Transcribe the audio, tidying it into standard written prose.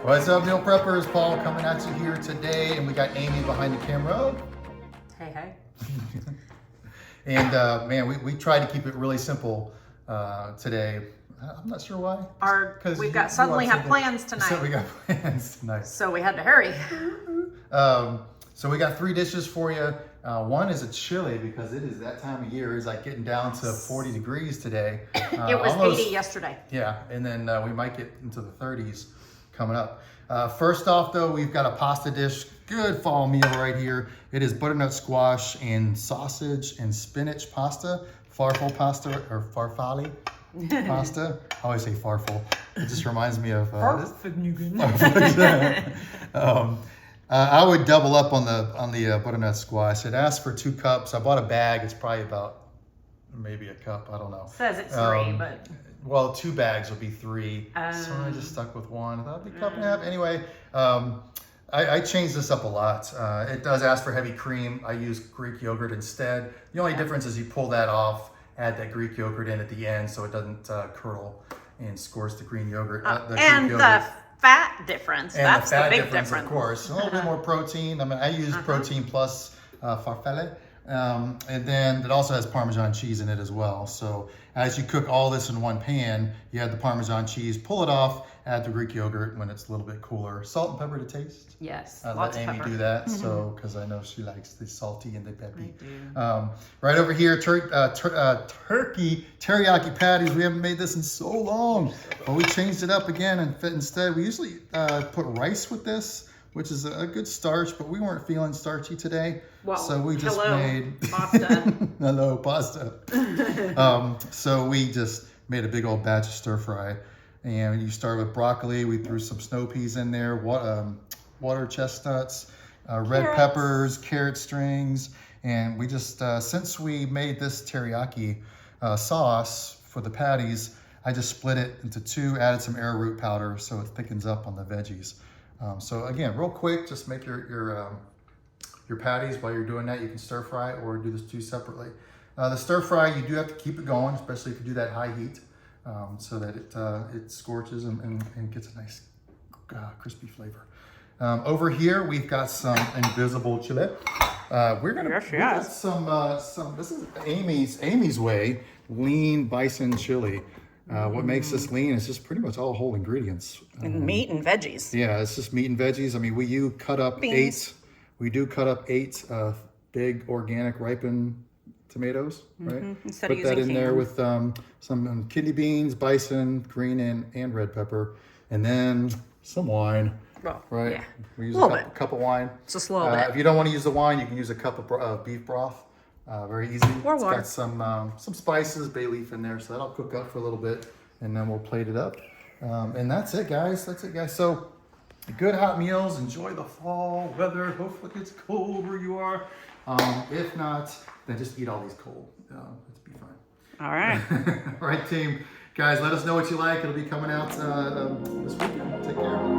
What's up, meal preppers? Paul coming at you here today, and we got Amy behind the camera. Hey, hey. And man, we tried to keep it really simple today. I'm not sure why. We suddenly have plans tonight. So we got plans tonight. So we had to hurry. So we got 3 dishes for you. One is a chili because it is that time of year. It's like getting down to 40 degrees today. It was almost 80 yesterday. Yeah, and then we might get into the 30s coming up. First off, though, we've got a pasta dish. Good fall meal right here. It is butternut squash and sausage and spinach pasta. Farfel pasta or farfalle pasta. I always say farfel. It just reminds me of I would double up on the butternut squash. It asked for 2 cups. I bought a bag. It's probably about maybe a cup. I don't know. It says it's 3, but well, 2 bags would be 3. So I just stuck with 1. I thought it'd be a cup and a half. Anyway, I changed this up a lot. It does ask for heavy cream. I use Greek yogurt instead. The only difference is you pull that off, add that Greek yogurt in at the end so it doesn't curdle and scorch the green yogurt. The fat difference. And that's the fat the big difference, difference. Of course. A little bit more protein. I mean, I use protein plus farfalle. And then it also has Parmesan cheese in it as well. So as you cook all this in one pan, you add the Parmesan cheese, pull it off, add the Greek yogurt when it's a little bit cooler. Salt and pepper to taste. Yes, Let Amy do that, so because I know she likes the salty and the peppy. I do. Right over here, turkey teriyaki patties. We haven't made this in so long, but we changed it up again and instead we usually put rice with this, which is a good starch, but we weren't feeling starchy today. Well, so we just made pasta. hello pasta. So we just made a big old batch of stir fry, and you start with broccoli. We threw some snow peas in there, water chestnuts, red peppers, carrot strings, and we just since we made this teriyaki sauce for the patties, I just split it into 2, added some arrowroot powder so it thickens up on the veggies. So again, real quick, just make your patties. While you're doing that, you can stir fry or do this 2 separately. The stir fry, you do have to keep it going, especially if you do that high heat, so that it scorches and gets a nice crispy flavor. Over here, we've got some invisible chili. We got some. This is Amy's way, lean bison chili. What makes this lean is just pretty much all whole ingredients. And meat and veggies. Yeah, it's just meat and veggies. I mean, we do cut up Beans. 8 big organic ripened tomatoes, right? Instead Put of that using in there canned. with some kidney beans, bison, green and red pepper, and then some wine. Well, Right? yeah. We use A a cup of wine. Just a little bit. If you don't want to use the wine, you can use a cup of beef broth. Very easy. Or It's water. got some spices, bay leaf in there, so that'll cook up for a little bit, and then we'll plate it up. And that's it, guys. So, good hot meals. Enjoy the fall weather. Hopefully it's cold where you are. If not, then just eat all these cold. It'll be fine. All right. All right, team. Guys, let us know what you like. It'll be coming out this weekend. Take care.